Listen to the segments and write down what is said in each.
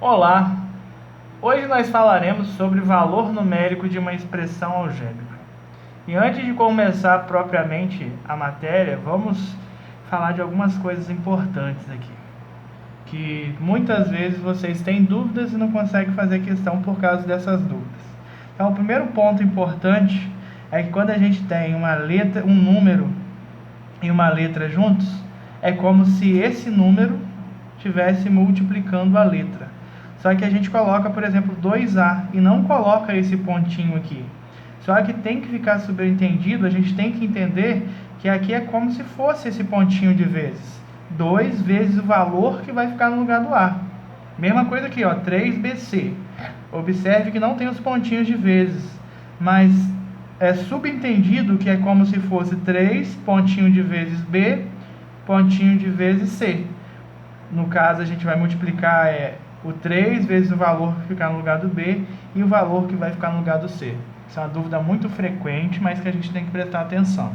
Olá! Hoje nós falaremos sobre o valor numérico de uma expressão algébrica. E antes de começar propriamente a matéria, vamos falar de algumas coisas importantes aqui. Que muitas vezes vocês têm dúvidas e não conseguem fazer questão por causa dessas dúvidas. Então, o primeiro ponto importante é que quando a gente tem uma letra, um número e uma letra juntos, é como se esse número estivesse multiplicando a letra. Só que a gente coloca, por exemplo, 2A e não coloca esse pontinho aqui. Só que tem que ficar subentendido, a gente tem que entender que aqui é como se fosse esse pontinho de vezes. 2 vezes o valor que vai ficar no lugar do A. Mesma coisa aqui, ó, 3BC. Observe que não tem os pontinhos de vezes, mas é subentendido que é como se fosse 3, pontinho de vezes B, pontinho de vezes C. No caso, a gente vai multiplicar o 3 vezes o valor que ficar no lugar do B e o valor que vai ficar no lugar do C. Isso é uma dúvida muito frequente, mas que a gente tem que prestar atenção.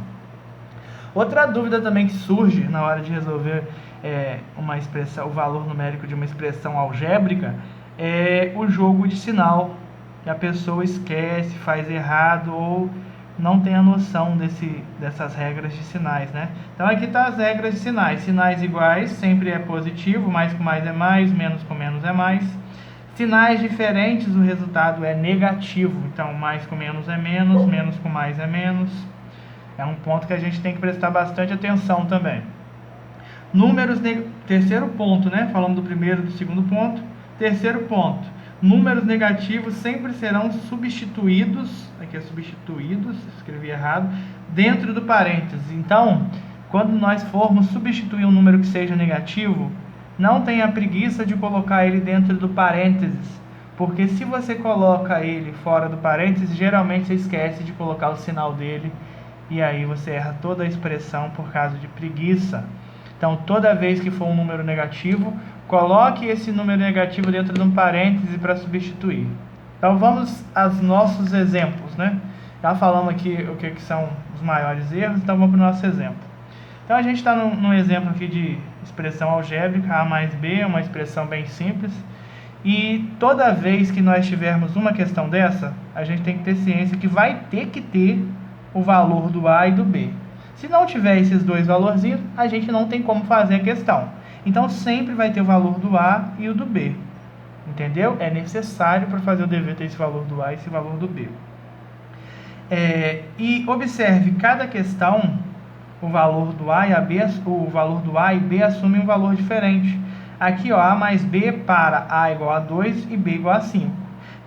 Outra dúvida também que surge na hora de resolver uma expressão, o valor numérico de uma expressão algébrica é o jogo de sinal, que a pessoa esquece, faz errado ou não tem a noção dessas regras de sinais, né? Então aqui está as regras de sinais. Sinais iguais sempre é positivo, mais com mais é mais, menos com menos é mais. Sinais diferentes, o resultado é negativo. Então mais com menos é menos, menos com mais é menos. É um ponto que a gente tem que prestar bastante atenção também. Terceiro ponto, né? Falamos do primeiro e do segundo ponto. Terceiro ponto. Números negativos sempre serão substituídos, aqui é substituídos, escrevi errado, dentro do parênteses. Então, quando nós formos substituir um número que seja negativo, não tenha preguiça de colocar ele dentro do parênteses, porque se você coloca ele fora do parênteses, geralmente você esquece de colocar o sinal dele, e aí você erra toda a expressão por causa de preguiça. Então, toda vez que for um número negativo, coloque esse número negativo dentro de um parêntese para substituir. Então, vamos aos nossos exemplos, né? Já falamos aqui o que são os maiores erros, então vamos para o nosso exemplo. Então, a gente está num exemplo aqui de expressão algébrica, A mais B, uma expressão bem simples. E toda vez que nós tivermos uma questão dessa, a gente tem que ter ciência que vai ter que ter o valor do A e do B. Se não tiver esses dois valorzinhos, a gente não tem como fazer a questão. Então, sempre vai ter o valor do A e o do B. Entendeu? É necessário para fazer o dever ter esse valor do A e esse valor do B. E observe, cada questão, o valor do A e B assumem um valor diferente. Aqui, ó, A mais B para A igual a 2 e B igual a 5.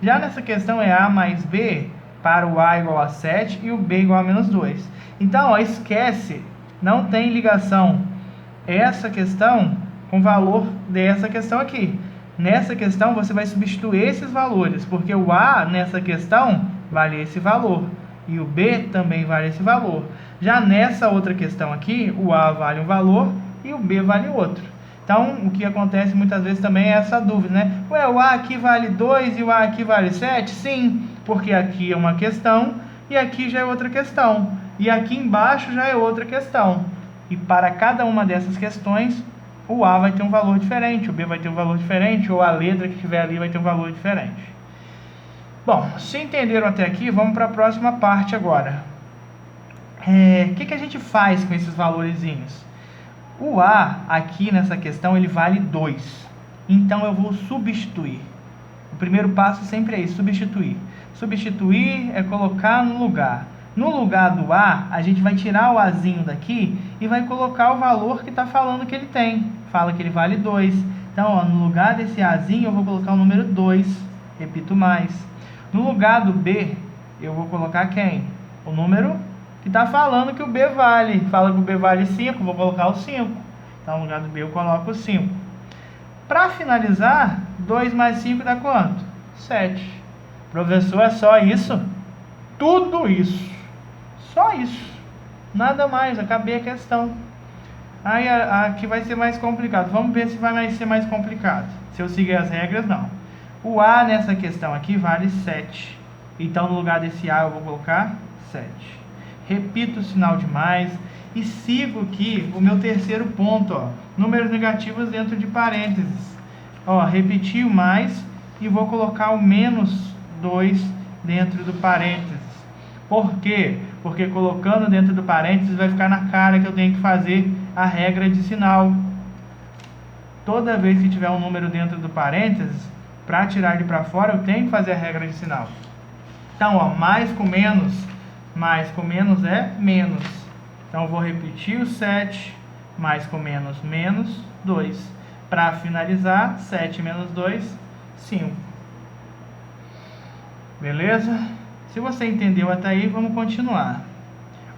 Já nessa questão é A mais B para o A igual a 7 e o B igual a menos 2. Então, ó, esquece, não tem ligação essa questão com o valor dessa questão aqui. Nessa questão, você vai substituir esses valores, porque o A nessa questão vale esse valor e o B também vale esse valor. Já nessa outra questão aqui, o A vale um valor e o B vale outro. Então, o que acontece muitas vezes também é essa dúvida, né? Ué, o A aqui vale 2 e o A aqui vale 7? Sim, porque aqui é uma questão e aqui já é outra questão. E aqui embaixo já é outra questão. E para cada uma dessas questões, o A vai ter um valor diferente, o B vai ter um valor diferente, ou a letra que estiver ali vai ter um valor diferente. Bom, se entenderam até aqui, vamos para a próxima parte agora. O que a gente faz com esses valorezinhos? O A, aqui nessa questão, ele vale 2. Então, eu vou substituir. O primeiro passo sempre é isso, substituir. Substituir é colocar no lugar. No lugar do A, a gente vai tirar o Azinho daqui e vai colocar o valor que está falando que ele tem. Fala que ele vale 2. Então, ó, no lugar desse Azinho, eu vou colocar o número 2. Repito mais. No lugar do B, eu vou colocar quem? O número que está falando que o B vale. Fala que o B vale 5, vou colocar o 5. Então, no lugar do B, eu coloco o 5. Para finalizar, 2 mais 5 dá quanto? 7. Professor, é só isso? Tudo isso. Só isso. Nada mais, acabei a questão. Aí aqui vai ser mais complicado. Vamos ver se vai ser mais complicado. Se eu seguir as regras, não. O A nessa questão aqui vale 7. Então, no lugar desse A, eu vou colocar 7. Repito o sinal de mais e sigo aqui o meu terceiro ponto, ó, números negativos dentro de parênteses. Ó, repetir o mais e vou colocar o menos 2 dentro do parênteses. Por quê? Porque colocando dentro do parênteses vai ficar na cara que eu tenho que fazer a regra de sinal. Toda vez que tiver um número dentro do parênteses, para tirar ele para fora, eu tenho que fazer a regra de sinal. Então, ó, mais com menos é menos. Então, eu vou repetir o 7, mais com menos, menos 2. Para finalizar, 7 menos 2, 5. Beleza? Se você entendeu até aí, vamos continuar.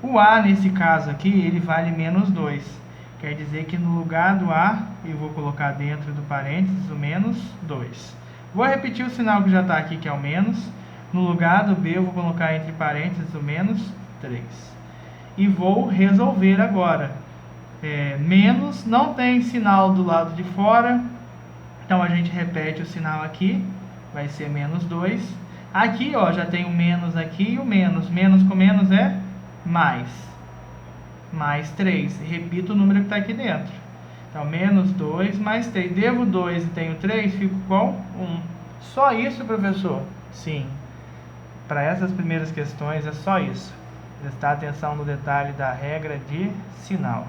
O A, nesse caso aqui, ele vale menos 2. Quer dizer que no lugar do A, eu vou colocar dentro do parênteses o menos 2. Vou repetir o sinal que já está aqui, que é o menos. No lugar do B, eu vou colocar entre parênteses o menos 3. E vou resolver agora. Menos não tem sinal do lado de fora. Então, a gente repete o sinal aqui. Vai ser menos 2. Aqui, ó, já tem o menos aqui e o menos. Menos com menos é mais. Mais 3. Repito o número que está aqui dentro. Então, menos 2 mais 3. Devo 2 e tenho 3, fico com 1. Só isso, professor? Sim. Para essas primeiras questões é só isso. Prestar atenção no detalhe da regra de sinal.